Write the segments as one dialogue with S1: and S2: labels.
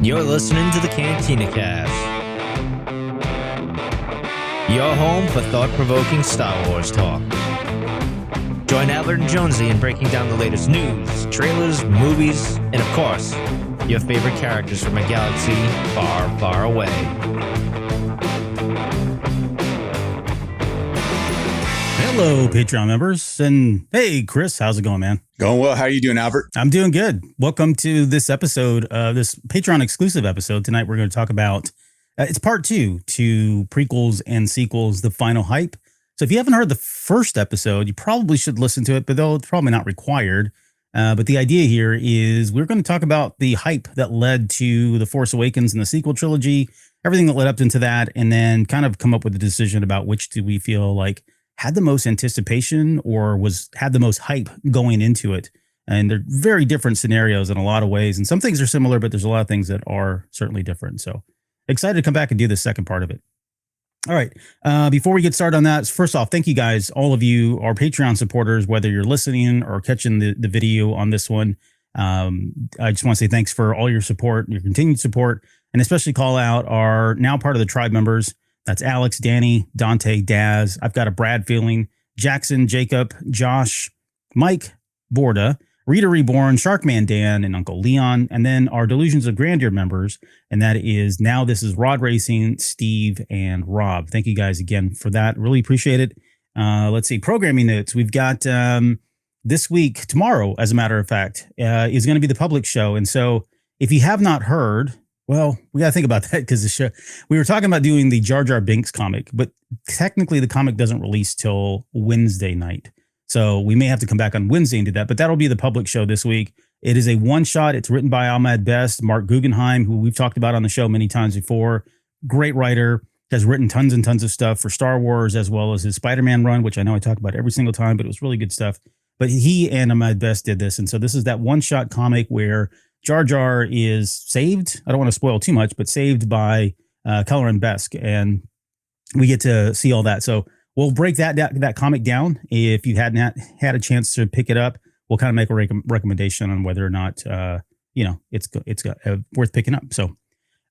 S1: You're listening to the Cantina Cast, your home for thought-provoking Star Wars talk. Join Adler and Jonesy in breaking down the latest news, trailers, movies, and of course, your favorite characters from a galaxy far, far away.
S2: Hello, Patreon members. And hey, Chris, how's it going, man?
S3: Going well. How are you doing, Albert?
S2: I'm doing good. Welcome to this episode, this Patreon exclusive episode. Tonight, we're going to talk about, it's part 2 to prequels and sequels, the final hype. So if you haven't heard the first episode, you probably should listen to it, but though it's probably not required. But the idea here is we're going to talk about the hype that led to The Force Awakens and the sequel trilogy, everything that led up into that, and then kind of come up with a decision about which do we feel like had the most anticipation or had the most hype going into it. And they're very different scenarios in a lot of ways. And some things are similar, but there's a lot of things that are certainly different. So excited to come back and do the second part of it. All right. Before we get started on that, first off, thank you guys, all of you, our Patreon supporters, whether you're listening or catching the video on this one. I just want to say thanks for all your support, your continued support, and especially call out our now part of the tribe members. That's Alex, Danny, Dante, Daz. I've got a Brad feeling, Jackson, Jacob, Josh, Mike, Borda, Rita Reborn, Sharkman Dan, and Uncle Leon. And then our Delusions of Grandeur members. And that is now this is Rod Racing, Steve, and Rob. Thank you guys again for that. Really appreciate it. Let's see. Programming notes. We've got this week, tomorrow, as a matter of fact, is going to be the public show. And so if you have not heard, well, we got to think about that because the show, we were talking about doing the Jar Jar Binks comic, but technically the comic doesn't release till Wednesday night. So we may have to come back on Wednesday and do that, but that'll be the public show this week. It is a one shot. It's written by Ahmed Best, Mark Guggenheim, who we've talked about on the show many times before. Great writer, has written tons and tons of stuff for Star Wars, as well as his Spider-Man run, which I know I talk about every single time, but it was really good stuff. But he and Ahmed Best did this. And so this is that one shot comic where Jar Jar is saved. I don't want to spoil too much, but saved by Kelleran Besk, and we get to see all that. So we'll break that comic down. If you hadn't had a chance to pick it up, we'll kind of make a recommendation on whether or not it's worth picking up. So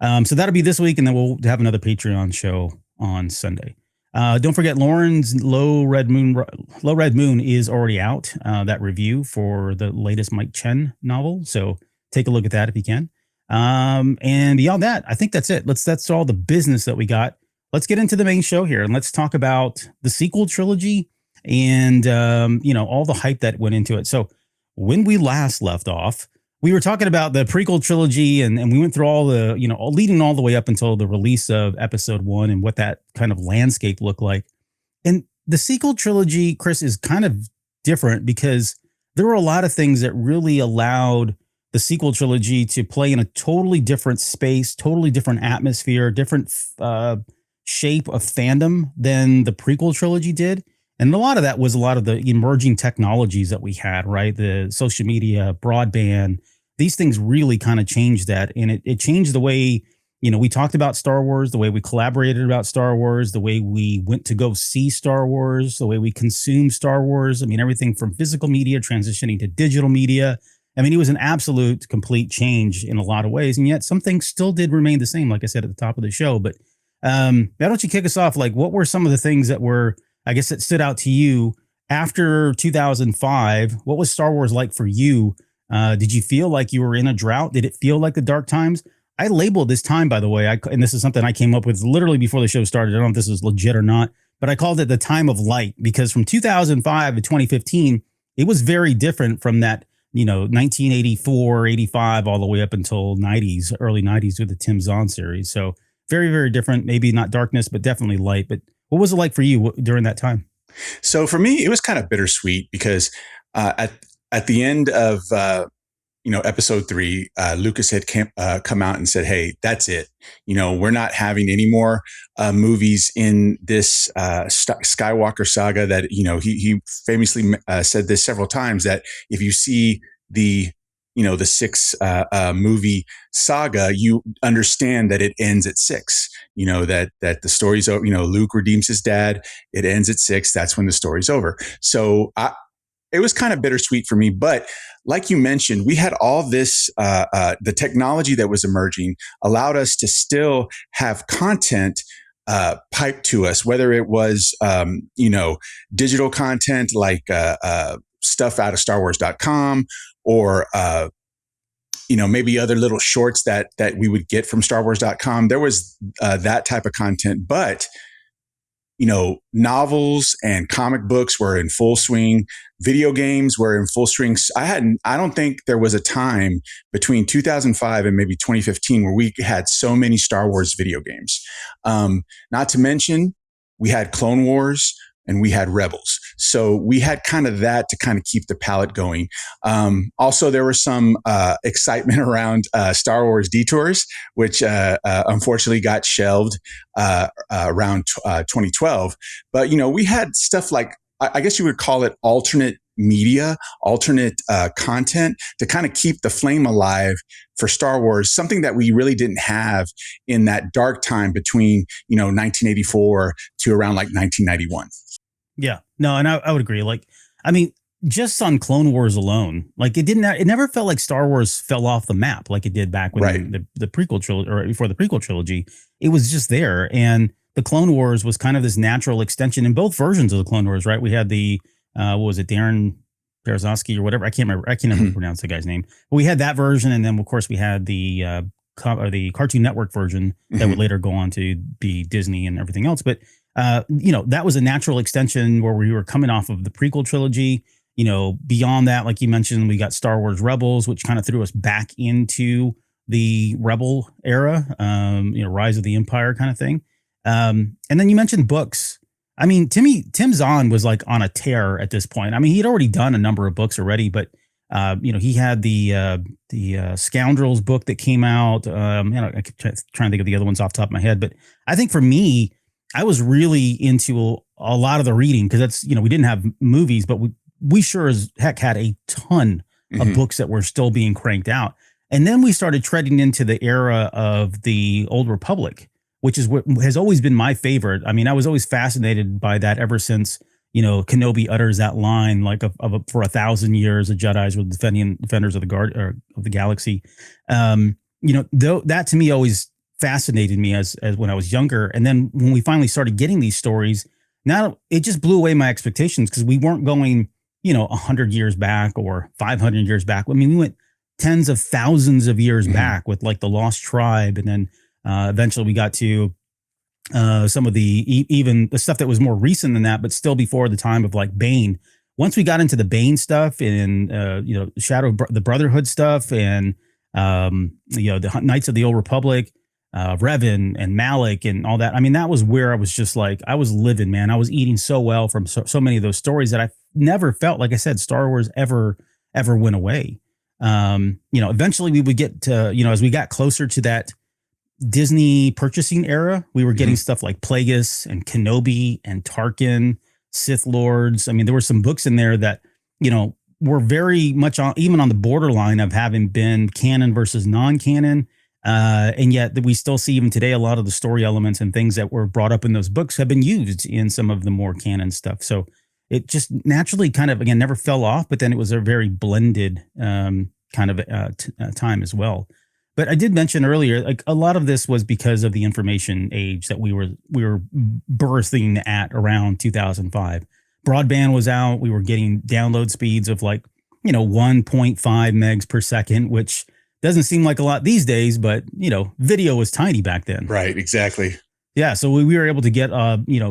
S2: that'll be this week, and then we'll have another Patreon show on Sunday. Don't forget, Lauren's Low Red Moon is already out. That review for the latest Mike Chen novel. So take a look at that if you can. And beyond that, I think that's it. That's all the business that we got. Let's get into the main show here, and let's talk about the sequel trilogy and, all the hype that went into it. So when we last left off, we were talking about the prequel trilogy, and we went through all the, leading all the way up until the release of episode 1 and what that kind of landscape looked like. And the sequel trilogy, Chris, is kind of different because there were a lot of things that really allowed the sequel trilogy to play in a totally different space, totally different atmosphere, different shape of fandom than the prequel trilogy did. And a lot of that was a lot of the emerging technologies that we had, right? The social media, broadband, these things really kind of changed that. And it changed the way, we talked about Star Wars, the way we collaborated about Star Wars, the way we went to go see Star Wars, the way we consume Star Wars. I mean, everything from physical media transitioning to digital media. I mean, it was an absolute complete change in a lot of ways. And yet some things still did remain the same, like I said at the top of the show. But why don't you kick us off? Like, what were some of the things that were, I guess, that stood out to you after 2005? What was Star Wars like for you? Did you feel like you were in a drought? Did it feel like the dark times? I labeled this time, by the way, and this is something I came up with literally before the show started. I don't know if this is legit or not, but I called it the time of light because from 2005 to 2015, it was very different from that, 1984, 85, all the way up until 90s, early 90s with the Tim Zahn series. So very, very different, maybe not darkness, but definitely light. But what was it like for you during that time?
S3: So for me, it was kind of bittersweet because at the end of, episode 3, Lucas had come out and said, hey, that's it. We're not having any more movies in this Skywalker saga that, he famously said this several times, that if you see the 6 movie saga, you understand that it ends at 6, that the story's over, Luke redeems his dad. It ends at 6. That's when the story's over. So it was kind of bittersweet for me. But like you mentioned, we had all this, the technology that was emerging allowed us to still have content piped to us, whether it was, digital content like stuff out of StarWars.com or, maybe other little shorts that we would get from StarWars.com. There was that type of content, but novels and comic books were in full swing. Video games were in full swing. I don't think there was a time between 2005 and maybe 2015 where we had so many Star Wars video games. Not to mention, we had Clone Wars and we had Rebels. So we had kind of that to kind of keep the palette going. Also, there was some excitement around Star Wars Detours, which unfortunately got shelved around 2012. But, we had stuff like, I guess you would call it alternate media, alternate content to kind of keep the flame alive for Star Wars, something that we really didn't have in that dark time between, 1984 to around like 1991.
S2: Yeah, no, and I would agree. Like, I mean, just on Clone Wars alone, like it never felt like Star Wars fell off the map like it did back when the prequel trilogy or before the prequel trilogy. It was just there, and the Clone Wars was kind of this natural extension in both versions of the Clone Wars. Right? We had the what was it, Darren Berezovsky or whatever. I can't remember pronounce the guy's name. But we had that version, and then of course we had the Cartoon Network version that would later go on to be Disney and everything else. But that was a natural extension where we were coming off of the prequel trilogy. Beyond that, like you mentioned, we got Star Wars Rebels, which kind of threw us back into the Rebel era, Rise of the Empire kind of thing. And then you mentioned books. I mean, Tim Zahn was like on a tear at this point. I mean, he'd already done a number of books already, but he had the Scoundrels book that came out. I keep trying to think of the other ones off the top of my head, but I think for me, I was really into a lot of the reading because that's, we didn't have movies, but we sure as heck had a ton of books that were still being cranked out. And then we started treading into the era of the Old Republic, which is what has always been my favorite. I mean, I was always fascinated by that ever since, Kenobi utters that line like for 1,000 years, the Jedis were defenders of the galaxy. Though that to me always fascinated me as when I was younger. And then when we finally started getting these stories, now it just blew away my expectations because we weren't going, 100 years back or 500 years back. I mean, we went tens of thousands of years back with like the Lost Tribe. And then eventually we got to some of even the stuff that was more recent than that, but still before the time of like Bane. Once we got into the Bane stuff and, the Brotherhood stuff and, the Knights of the Old Republic, Revan and Malik and all that. I mean, that was where I was just like, I was living, man. I was eating so well from so many of those stories that I never felt, like I said, Star Wars ever went away. Eventually we would get to, as we got closer to that Disney purchasing era, we were getting stuff like Plagueis and Kenobi and Tarkin, Sith Lords. I mean, there were some books in there that, were very much even on the borderline of having been canon versus non-canon. And yet we still see even today, a lot of the story elements and things that were brought up in those books have been used in some of the more canon stuff. So it just naturally kind of, again, never fell off, but then it was a very blended kind of time as well. But I did mention earlier, like a lot of this was because of the information age that we were birthing at around 2005. Broadband was out. We were getting download speeds of like, 1.5 megs per second, which doesn't seem like a lot these days, but, video was tiny back then.
S3: Right. Exactly.
S2: Yeah. So we were able to get,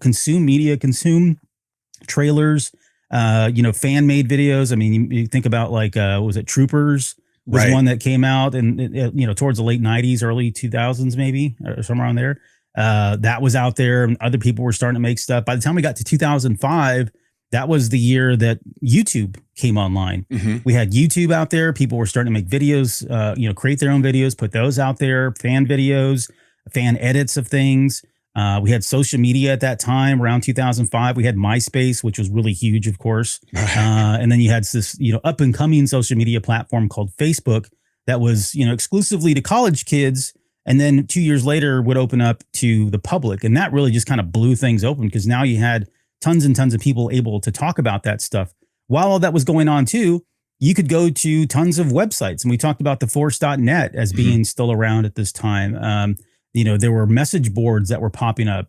S2: consume media, consume trailers, fan made videos. I mean, you think about like, was it Troopers? Was one that came out and, towards the late 90s, early 2000s, maybe, or somewhere around there. That was out there and other people were starting to make stuff. By the time we got to 2005, that was the year that YouTube came online. We had YouTube out there. People were starting to make videos, create their own videos, put those out there, fan videos, fan edits of things. We had social media at that time around 2005. We had MySpace, which was really huge, of course. And then you had this, up and coming social media platform called Facebook that was, exclusively to college kids. And then 2 years later would open up to the public. And that really just kind of blew things open because now you had tons and tons of people able to talk about that stuff while all that was going on too, you could go to tons of websites. And we talked about the force.net as being still around at this time. There were message boards that were popping up,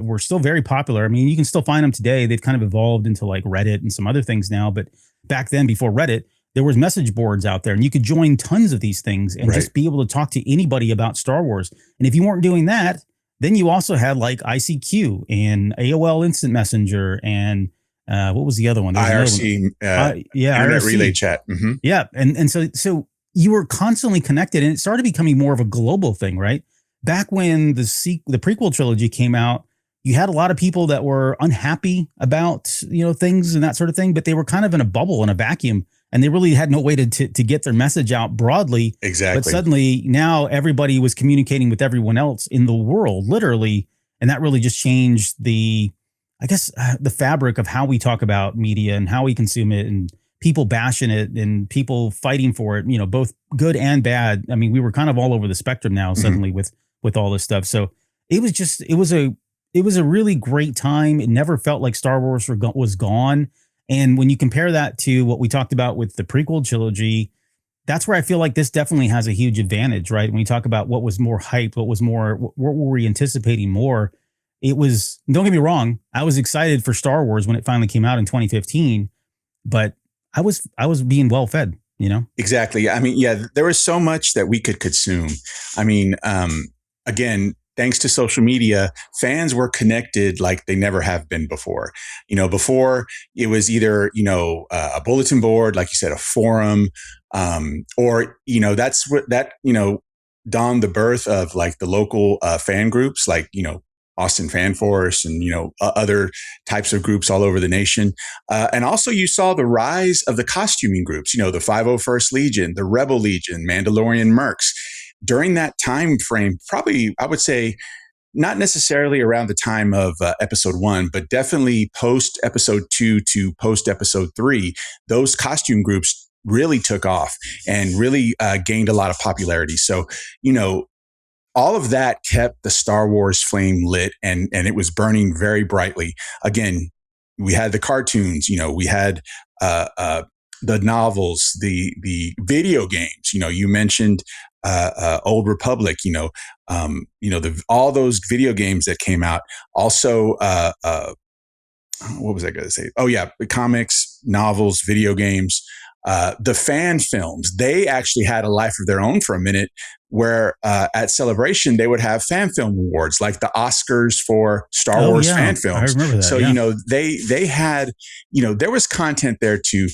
S2: were still very popular. I mean, you can still find them today. They've kind of evolved into like Reddit and some other things now. But back then, before Reddit, there was message boards out there and you could join tons of these things and just be able to talk to anybody about Star Wars. And if you weren't doing that, then you also had like ICQ and AOL Instant Messenger and what was the other one?
S3: IRC, Internet
S2: IRC.
S3: Relay Chat.
S2: Yeah. And so you were constantly connected and it started becoming more of a global thing, right? Back when the prequel trilogy came out, you had a lot of people that were unhappy about, things and that sort of thing, but they were kind of in a bubble, in a vacuum, and they really had no way to get their message out broadly.
S3: Exactly.
S2: But suddenly now everybody was communicating with everyone else in the world, literally. And that really just changed the fabric of how we talk about media and how we consume it, and people bashing it and people fighting for it, both good and bad. I mean, we were kind of all over the spectrum now suddenly with all this stuff. So it was a really great time. It never felt like Star Wars was gone. And when you compare that to what we talked about with the prequel trilogy, that's where I feel like this definitely has a huge advantage, right? When you talk about what was more hyped, what were we anticipating more? It was, don't get me wrong, I was excited for Star Wars when it finally came out in 2015, but I was being well fed,
S3: Exactly. I mean, yeah, there was so much that we could consume. I mean, again, thanks to social media, fans were connected like they never have been before. Before it was either, a bulletin board, like you said, a forum, or, that's what dawned the birth of like the local fan groups, like, Austin Fan Force and, other types of groups all over the nation. And also you saw the rise of the costuming groups, the 501st Legion, the Rebel Legion, Mandalorian Mercs. During that time frame, probably I would say not necessarily around the time of episode 1, but definitely post episode 2 to post episode 3, those costume groups really took off and really gained a lot of popularity. So, all of that kept the Star Wars flame lit and it was burning very brightly. Again, we had the cartoons, we had the novels, the video games. You mentioned Old Republic. All those video games that came out. Also, what was I going to say? Oh yeah, the comics, novels, video games. The fan films, they actually had a life of their own for a minute, where at Celebration they would have fan film awards, like the Oscars for Star Wars fan films.
S2: I remember that.
S3: So they had, there was content there to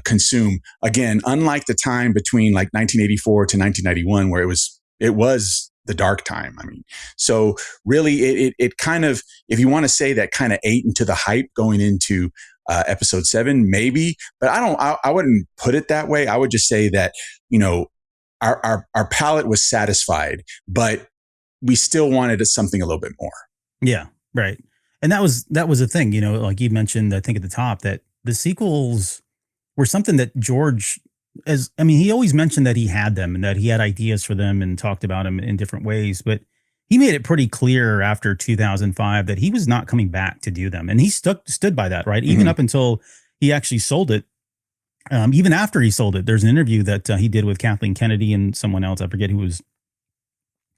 S3: consume. Again, unlike the time between like 1984 to 1991, where it was the dark time. I mean, so really it kind of, if you want to say, that kind of ate into the hype going into episode 7, maybe, but I wouldn't put it that way. I would just say that, our palate was satisfied, but we still wanted something a little bit more.
S2: Yeah. Right. And that was the thing, like you mentioned, I think at the top, that the sequels were something that George, he always mentioned that he had them and that he had ideas for them and talked about them in different ways, but he made it pretty clear after 2005 that he was not coming back to do them. And he stood by that, right? Even up until he actually sold it. Even after he sold it, there's an interview that he did with Kathleen Kennedy and someone else. I forget who was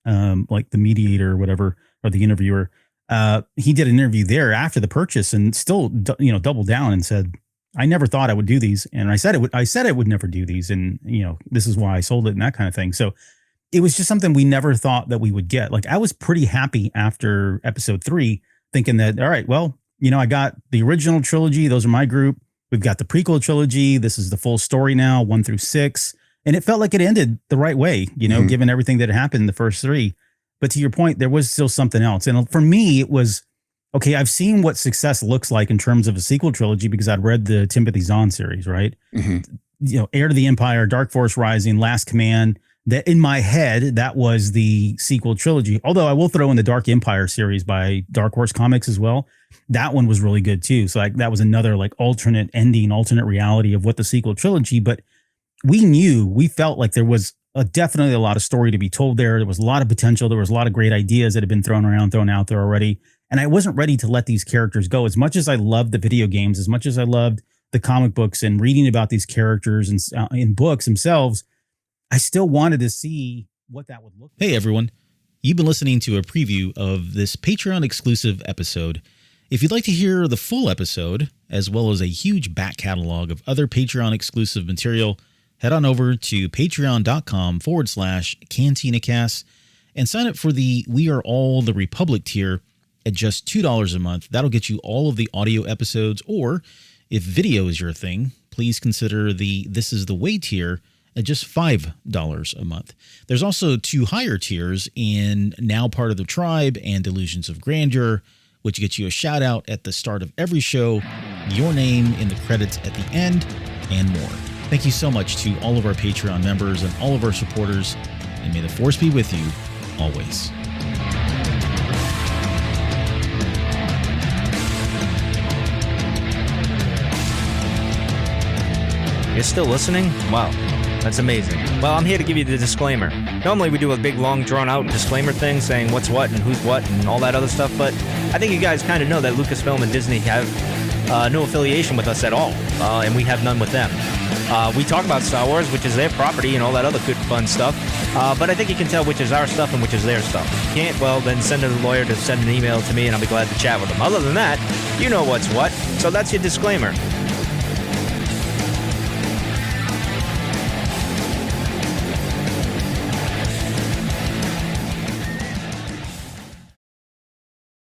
S2: like the mediator or whatever, or the interviewer. He did an interview there after the purchase and still, doubled down and said, I never thought I would do these. And I said I would never do these. And, this is why I sold it and that kind of thing. So it was just something we never thought that we would get. Like, I was pretty happy after episode 3, thinking that, all right, well, I got the original trilogy. Those are my group. We've got the prequel trilogy. This is the full story now, 1 through 6. And it felt like it ended the right way, given everything that had happened in the first 3. But to your point, there was still something else. And for me, it was, okay, I've seen what success looks like in terms of a sequel trilogy because I'd read the Timothy Zahn series, right? Heir to the Empire, Dark Force Rising, Last Command. That in my head, that was the sequel trilogy. Although I will throw in the Dark Empire series by Dark Horse Comics as well. That one was really good too. So that was another like alternate ending, alternate reality of what the sequel trilogy. But we felt like there was definitely a lot of story to be told there. There was a lot of potential. There was a lot of great ideas that had been thrown out there already. And I wasn't ready to let these characters go. As much as I loved the video games, as much as I loved the comic books and reading about these characters and in books themselves, I still wanted to see what that would look like.
S4: Hey, everyone. You've been listening to a preview of this Patreon exclusive episode. If you'd like to hear the full episode, as well as a huge back catalog of other Patreon exclusive material, head on over to patreon.com/CantinaCast and sign up for the We Are All the Republic tier at just $2 a month. That'll get you all of the audio episodes, or if video is your thing, please consider the This Is the Way tier at just $5 a month. There's also 2 higher tiers in Now Part of the Tribe and Delusions of Grandeur, which gets you a shout out at the start of every show, your name in the credits at the end, and more. Thank you so much to all of our Patreon members and all of our supporters, and may the Force be with you always.
S1: You're still listening? Wow. That's amazing. Well, I'm here to give you the disclaimer. Normally we do a big, long, drawn-out disclaimer thing saying what's what and who's what and all that other stuff, but I think you guys kind of know that Lucasfilm and Disney have no affiliation with us at all, and we have none with them. We talk about Star Wars, which is their property and all that other good, fun stuff, but I think you can tell which is our stuff and which is their stuff. If you can't, well, then send a lawyer to send an email to me, and I'll be glad to chat with them. Other than that, you know what's what, so that's your disclaimer.